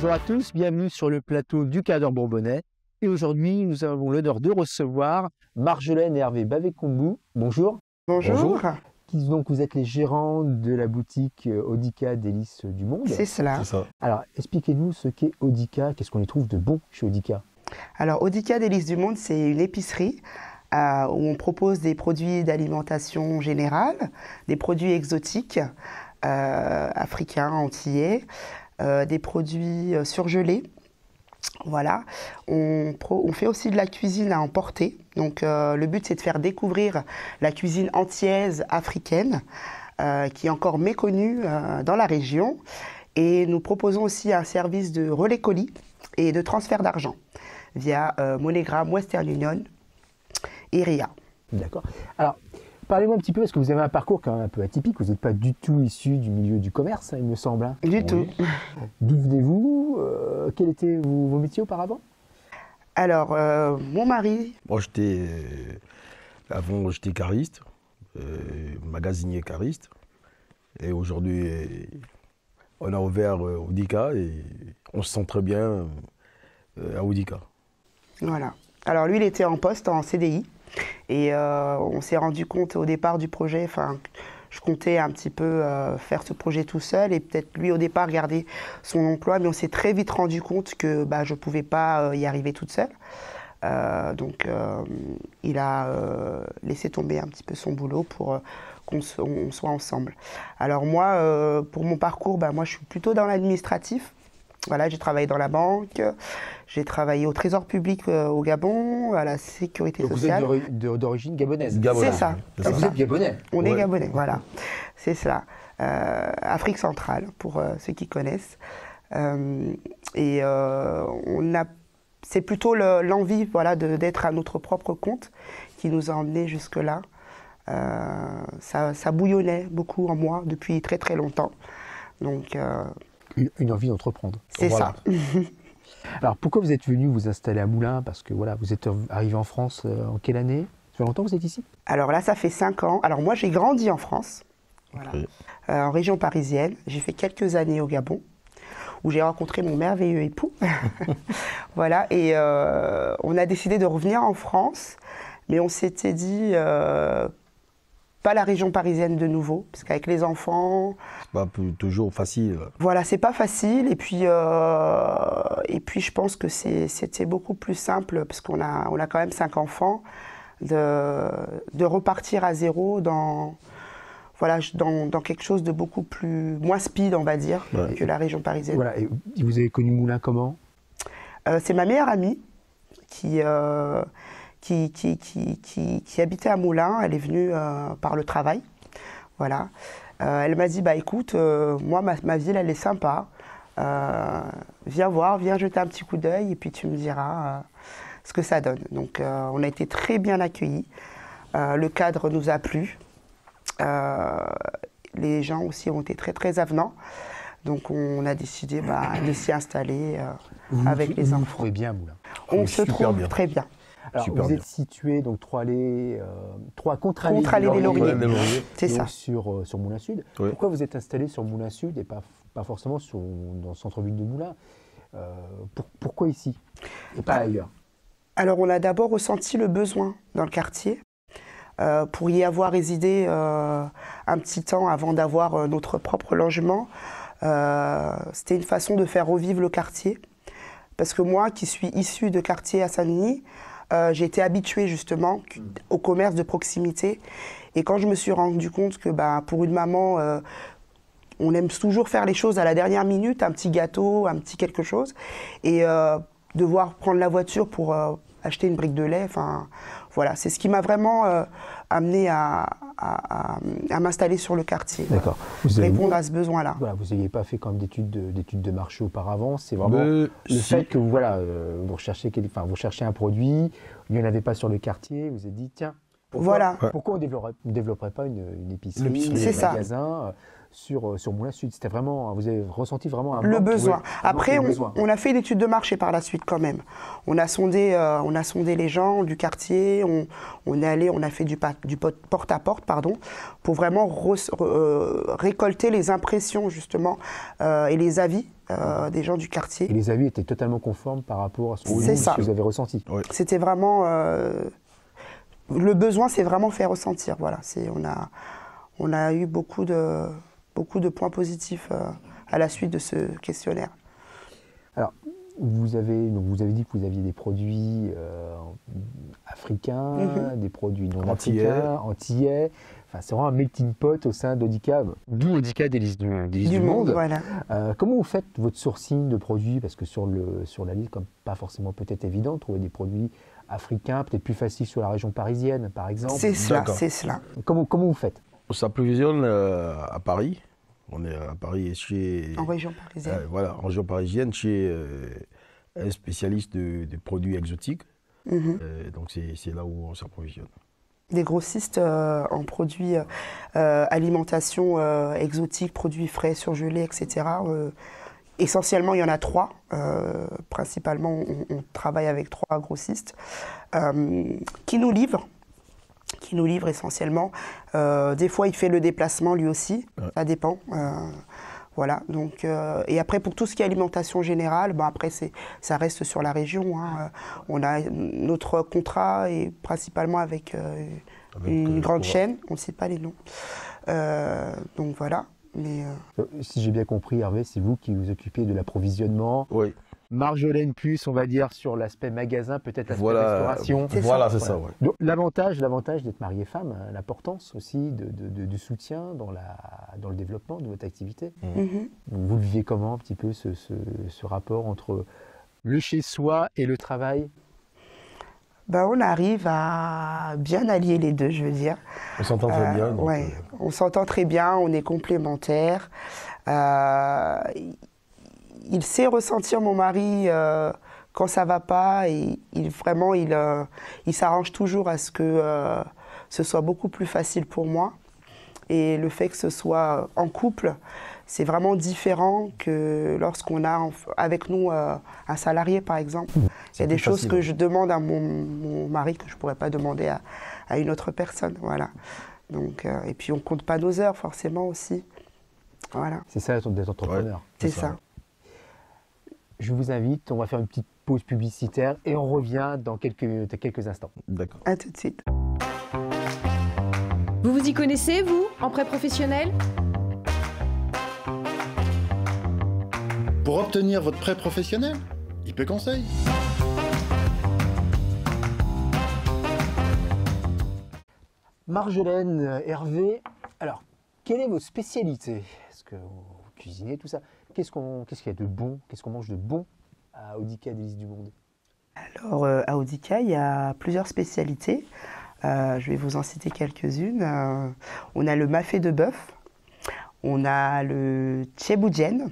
Bonjour à tous, bienvenue sur le plateau du Cadre Bourbonnais. Et aujourd'hui, nous avons l'honneur de recevoir Marjolaine et Hervé Bavekombu. Bonjour. Bonjour. Donc, vous êtes les gérants de la boutique Audika Délices du Monde. C'est cela. C'est ça. Alors, expliquez-nous ce qu'est Audika, qu'est-ce qu'on y trouve de bon chez Audika? Alors, Audika Délices du Monde, c'est une épicerie où on propose des produits d'alimentation générale, des produits exotiques, africains, antillais, des produits surgelés. Voilà. On fait aussi de la cuisine à emporter. Donc, le but, c'est de faire découvrir la cuisine antillaise africaine, qui est encore méconnue dans la région. Et nous proposons aussi un service de relais colis et de transfert d'argent via MoneyGram, Western Union et RIA. D'accord. Alors, parlez-moi un petit peu, parce que vous avez un parcours quand même un peu atypique. Vous n'êtes pas du tout issu du milieu du commerce, il me semble. Hein. Du tout. D'où venez-vous? Quels étaient vos métiers auparavant? Alors, mon mari... Moi, avant, j'étais cariste, magasinier cariste. Et aujourd'hui, on a ouvert Audika et on se sent très bien à Audika. Voilà. Alors, lui, il était en poste, en CDI. Et on s'est rendu compte au départ du projet, je comptais un petit peu faire ce projet tout seul et peut-être lui au départ garder son emploi, mais on s'est très vite rendu compte que je ne pouvais pas y arriver toute seule. Donc il a laissé tomber un petit peu son boulot pour qu'on soit ensemble. Alors moi, pour mon parcours, moi je suis plutôt dans l'administratif. Voilà, j'ai travaillé dans la banque, j'ai travaillé au Trésor public au Gabon, à la sécurité sociale. Vous êtes d'origine gabonaise? C'est ça. Vous êtes gabonais? On est gabonais, voilà. C'est cela. Afrique centrale, pour ceux qui connaissent. C'est plutôt l'envie d'être à notre propre compte qui nous a emmenés jusque-là. Ça bouillonnait beaucoup en moi depuis très très longtemps. Donc... Une envie d'entreprendre. C'est ça. Alors, pourquoi vous êtes venu vous installer à Moulins? Parce que voilà, vous êtes arrivé en France en quelle année? Ça fait longtemps que vous êtes ici? Alors là, ça fait 5 ans. Alors moi, j'ai grandi en France, voilà. En région parisienne. J'ai fait quelques années au Gabon, où j'ai rencontré mon merveilleux époux. Voilà, et on a décidé de revenir en France, mais on s'était dit... pas la région parisienne de nouveau, parce qu'avec les enfants... C'est pas toujours facile. Voilà, c'est pas facile. Et puis je pense que c'était beaucoup plus simple, parce qu'on a quand même 5 enfants, de repartir à zéro dans quelque chose de beaucoup moins speed, on va dire, que la région parisienne. Voilà, et vous avez connu Moulins comment? C'est ma meilleure amie qui habitait à Moulins. Elle est venue par le travail. Voilà. Elle m'a dit, écoute, moi, ma ville, elle est sympa. Viens voir, viens jeter un petit coup d'œil et puis tu me diras ce que ça donne. Donc, on a été très bien accueillis. Le cadre nous a plu. Les gens aussi ont été très, très avenants. Donc, on a décidé de s'y installer avec les enfants. Vous vous trouvez bien à Moulins? On se trouve très bien. Alors, Super vous bien. êtes situé donc contre-allées des Lauriers. C'est ça. Sur Moulins Sud. Oui. Pourquoi vous êtes installé sur Moulins Sud et pas forcément dans le centre-ville de Moulins? Pourquoi ici et pas ailleurs? Alors, on a d'abord ressenti le besoin dans le quartier pour y avoir résidé un petit temps avant d'avoir notre propre logement. C'était une façon de faire revivre le quartier. Parce que moi, qui suis issue de quartier à Saint-Denis, j'ai été habituée justement au commerce de proximité. Et quand je me suis rendu compte que pour une maman, on aime toujours faire les choses à la dernière minute, un petit gâteau, un petit quelque chose, et devoir prendre la voiture pour acheter une brique de lait, voilà, c'est ce qui m'a vraiment amené à m'installer sur le quartier. D'accord. Répondre à ce besoin-là. Voilà, vous n'aviez pas fait comme d'études de marché auparavant, c'est vraiment le fait que vous recherchez un produit, il n'y en avait pas sur le quartier, vous vous êtes dit tiens, pourquoi on ne développerait pas une épicerie, un magasin sur Moulins Sud. C'était vraiment, vous avez ressenti vraiment un le manque, besoin. ouais, Après, besoin. on a fait une étude de marché par la suite quand même. On a sondé les gens du quartier, on est allé, on a fait du porte-à-porte, pour vraiment récolter les impressions justement et les avis des gens du quartier. Et les avis étaient totalement conformes par rapport à ce que vous avez ressenti. Oui. C'était vraiment... le besoin, c'est vraiment fait ressentir. Voilà. On a eu beaucoup de points positifs à la suite de ce questionnaire. Alors, vous avez dit que vous aviez des produits africains, des produits non africains, antillais. Enfin, c'est vraiment un melting pot au sein d'Audica. D'où Audica Délices du Monde. Voilà. Comment vous faites votre sourcing de produits? Parce que sur la liste, comme pas forcément peut-être évident, de trouver des produits africains, peut-être plus facile sur la région parisienne, par exemple. C'est cela, c'est cela. Comment vous faites? On s'approvisionne à Paris. On est à Paris chez... En région parisienne. Voilà, en région parisienne, chez un spécialiste de produits exotiques. Donc c'est là où on s'approvisionne. Des grossistes en produits alimentation exotique, produits frais, surgelés, etc. Essentiellement, il y en a 3. Principalement, on travaille avec 3 grossistes qui nous livrent essentiellement. Des fois, il fait le déplacement lui aussi, ça dépend. Voilà. Donc, et après, pour tout ce qui est alimentation générale, après, ça reste sur la région. On a notre contrat est principalement avec une grande chaîne, on ne cite pas les noms. Donc voilà. Mais si j'ai bien compris, Hervé, c'est vous qui vous occupez de l'approvisionnement. Oui. Marjolaine plus, on va dire, sur l'aspect magasin, peut-être l'aspect restauration. Voilà, c'est ça. Ouais. Donc, l'avantage d'être mariée femme, l'importance aussi du soutien dans le développement de votre activité. Vous le vivez comment un petit peu ce rapport entre le chez-soi et le travail? On arrive à bien allier les deux, je veux dire. On s'entend très bien. Donc, on s'entend très bien, on est complémentaires. Il sait ressentir, mon mari, quand ça va pas, et il s'arrange toujours à ce que ce soit beaucoup plus facile pour moi. Et le fait que ce soit en couple, c'est vraiment différent que lorsqu'on a avec nous un salarié, par exemple. Il y a des choses que je demande à mon mari que je ne pourrais pas demander à une autre personne. Voilà. Donc, et puis on ne compte pas nos heures, forcément, aussi. Voilà. C'est ça d'être entrepreneur. Ouais, c'est ça. Je vous invite, on va faire une petite pause publicitaire et on revient dans quelques instants. D'accord. À tout de suite. Vous vous y connaissez, vous, en prêt professionnel? Pour obtenir votre prêt professionnel, IP Conseil. Marjolaine, Hervé, alors, quelle est votre spécialité? Est-ce que vous cuisinez, tout ça? Qu'est-ce qu'il y a de bon? Qu'est-ce qu'on mange de bon à Audica Délices du Monde? Alors, à Audica, il y a plusieurs spécialités. Je vais vous en citer quelques-unes. On a le mafé de bœuf. On a le tchéboudienne.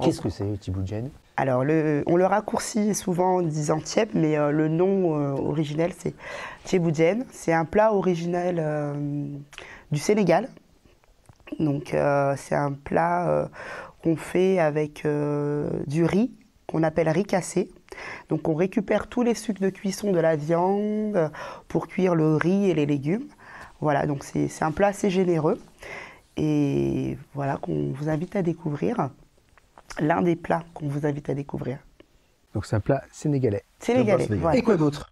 Qu'est-ce que c'est, le tchéboudienne? Alors, on le raccourcit souvent en disant tchèb, mais le nom originel, c'est tchéboudienne. C'est un plat originel du Sénégal. Donc, c'est un plat qu'on fait avec du riz, qu'on appelle riz cassé. Donc, on récupère tous les sucs de cuisson de la viande pour cuire le riz et les légumes. Voilà, donc c'est un plat assez généreux. Et voilà, qu'on vous invite à découvrir. L'un des plats qu'on vous invite à découvrir. Donc, c'est un plat sénégalais. Sénégalais, voilà. Et quoi d'autre?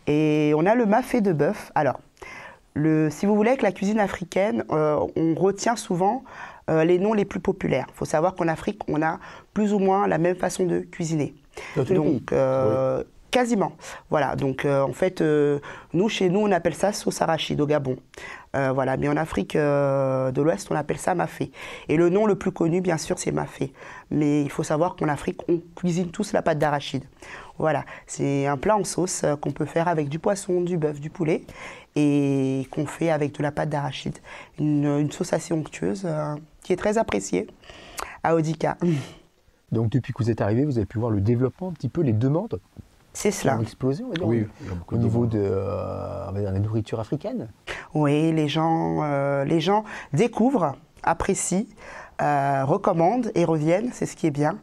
Et on a le mafé de bœuf. Alors, si vous voulez, avec la cuisine africaine, on retient souvent les noms les plus populaires. Il faut savoir qu'en Afrique, on a plus ou moins la même façon de cuisiner. Donc, oui. Quasiment. Voilà, donc en fait, chez nous, on appelle ça sauce arachide au Gabon. Voilà, mais en Afrique de l'Ouest, on appelle ça mafé. Et le nom le plus connu, bien sûr, c'est mafé. Mais il faut savoir qu'en Afrique, on cuisine tous la pâte d'arachide. Voilà, c'est un plat en sauce qu'on peut faire avec du poisson, du bœuf, du poulet, et qu'on fait avec de la pâte d'arachide. Une sauce assez onctueuse qui est très appréciée à Audica. Donc depuis que vous êtes arrivé, vous avez pu voir le développement, un petit peu les demandes. C'est cela. Ont explosé, on va dire, oui, au niveau de la nourriture africaine. Oui, les gens découvrent apprécient, recommandent et reviennent, c'est ce qui est bien.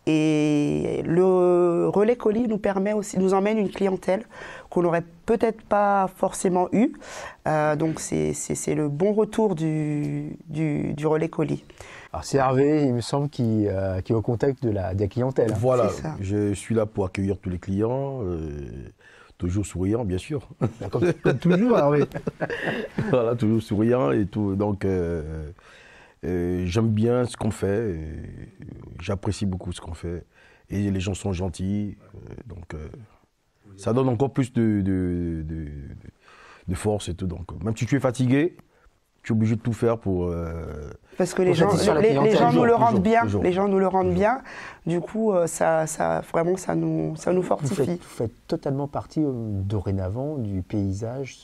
Et le relais colis nous emmène une clientèle qu'on n'aurait peut-être pas forcément eue. Donc c'est le bon retour du relais colis. Alors c'est Hervé, il me semble, qui est au contact de la clientèle. Voilà, je suis là pour accueillir tous les clients, toujours souriant bien sûr. Comme toujours Hervé. Voilà, toujours souriant et tout. Donc j'aime bien ce qu'on fait, j'apprécie beaucoup ce qu'on fait. Et les gens sont gentils, donc ça donne encore plus de force et tout. Donc même si tu es fatigué, tu es obligé de tout faire pour... Parce que les gens nous le rendent bien. Les gens nous le rendent bien. Du coup, vraiment, ça nous fortifie. Vous faites totalement partie dorénavant du paysage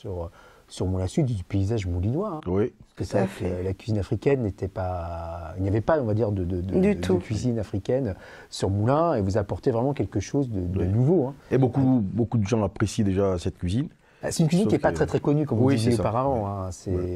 sur Moulins Sud, du paysage moulinois. Hein. Oui. Parce que la cuisine africaine n'était pas... Il n'y avait pas, on va dire, de cuisine africaine sur Moulins. Et vous apportez vraiment quelque chose de nouveau. Hein. Et beaucoup de gens apprécient déjà cette cuisine. C'est une cuisine qui n'est pas très connue, comme vous disiez auparavant. Hein.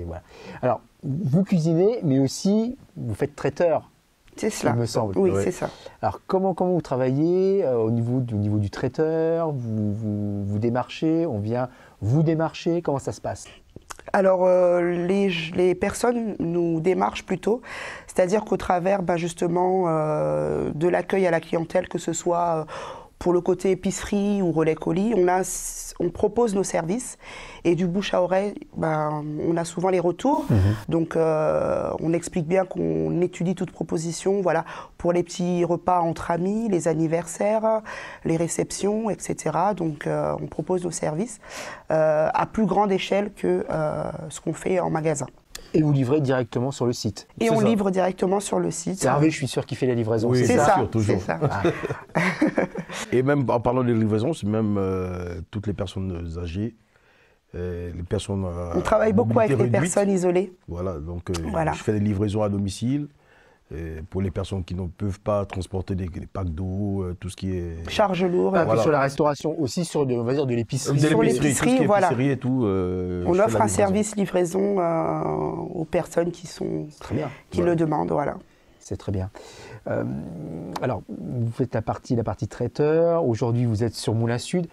Voilà. Alors, vous cuisinez, mais aussi vous faites traiteur. C'est cela. Il me semble. Oui, c'est ça. Alors, comment vous travaillez au niveau du traiteur? Vous démarchez? On vient vous démarcher? Comment ça se passe? Alors, les personnes nous démarchent plutôt, c'est-à-dire qu'au travers justement de l'accueil à la clientèle, que ce soit pour le côté épicerie ou relais colis, on propose nos services et du bouche à oreille, on a souvent les retours. Donc, on explique bien qu'on étudie toute proposition, voilà, pour les petits repas entre amis, les anniversaires, les réceptions, etc. Donc, on propose nos services à plus grande échelle que ce qu'on fait en magasin. Et vous livrez directement sur le site. Et on livre directement sur le site. C'est Hervé, je suis sûr qu'il fait la livraison. Oui, c'est ça, toujours. C'est ça. Et même en parlant de livraison, c'est même toutes les personnes âgées, les personnes. On travaille beaucoup avec les personnes isolées. Voilà, donc je fais des livraisons à domicile. Pour les personnes qui ne peuvent pas transporter des packs d'eau, tout ce qui est... Charge lourde. Sur la restauration, aussi sur on va dire de l'épicerie. Sur l'épicerie, voilà. Et tout, on offre un service livraison aux personnes qui le demandent, voilà. C'est très bien. Alors, vous faites la partie traiteur. Aujourd'hui, vous êtes sur Moulins Sud.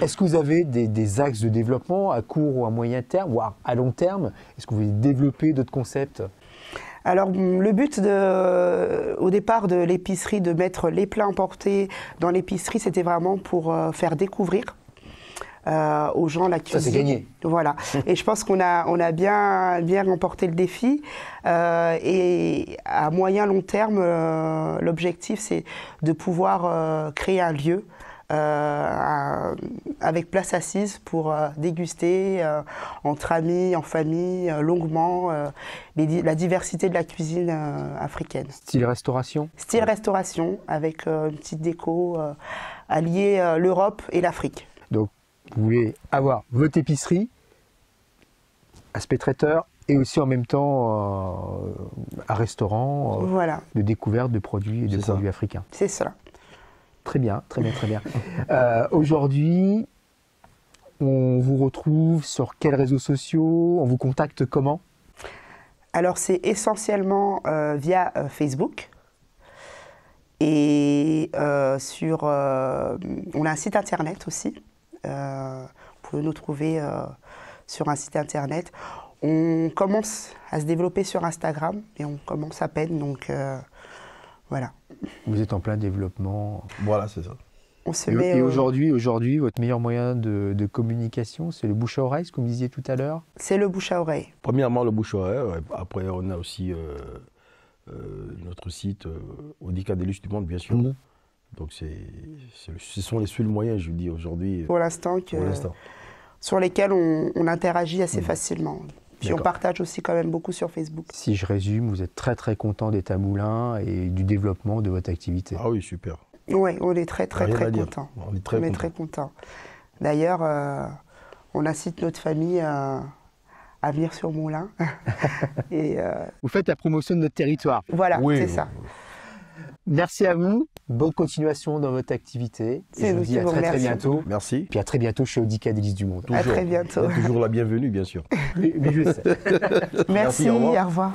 Est-ce que vous avez des axes de développement à court ou à moyen terme, voire à long terme? Est-ce que vous voulez développer d'autres concepts? Alors, le but au départ de l'épicerie, de mettre les plats emportés dans l'épicerie, c'était vraiment pour faire découvrir aux gens la cuisine. Ça, c'est gagné. Voilà. Et je pense qu'on a bien remporté le défi. Et à moyen long terme, l'objectif, c'est de pouvoir créer un lieu avec place assise pour déguster entre amis, en famille, longuement, la diversité de la cuisine africaine. Style restauration? Style restauration, avec une petite déco alliée l'Europe et l'Afrique. Donc, vous voulez avoir votre épicerie, aspect traiteur, et aussi en même temps un restaurant de découverte de produits et de produits africains. C'est cela. Très bien, très bien, très bien. Aujourd'hui, on vous retrouve sur quels réseaux sociaux? On vous contacte comment? Alors, c'est essentiellement via Facebook. Et on a un site internet aussi. Vous pouvez nous trouver sur un site internet. On commence à se développer sur Instagram et on commence à peine, donc voilà. Vous êtes en plein développement. Voilà, c'est ça. On se met, et aujourd'hui, votre meilleur moyen de communication, c'est le bouche à oreille, ce que vous me disiez tout à l'heure? C'est le bouche à oreille. Premièrement, le bouche à oreille. Après, on a aussi notre site Odika Délices du Monde, bien sûr. Donc, ce sont les seuls moyens, je vous dis, aujourd'hui. Pour l'instant, sur lesquels on interagit assez facilement. Puis on partage aussi quand même beaucoup sur Facebook. Si je résume, vous êtes très très content d'être à Moulins et du développement de votre activité. Ah oui, super. Oui, on est très content. On est très content. D'ailleurs, on incite notre famille à venir sur Moulins. Vous faites la promotion de notre territoire. Voilà, c'est ça. Merci à vous. Bonne continuation dans votre activité. Je vous dis à très bientôt. Merci. Puis à très bientôt chez Odika Délices du Monde. À très bientôt. Toujours la bienvenue, bien sûr. Mais je sais. Merci, au revoir.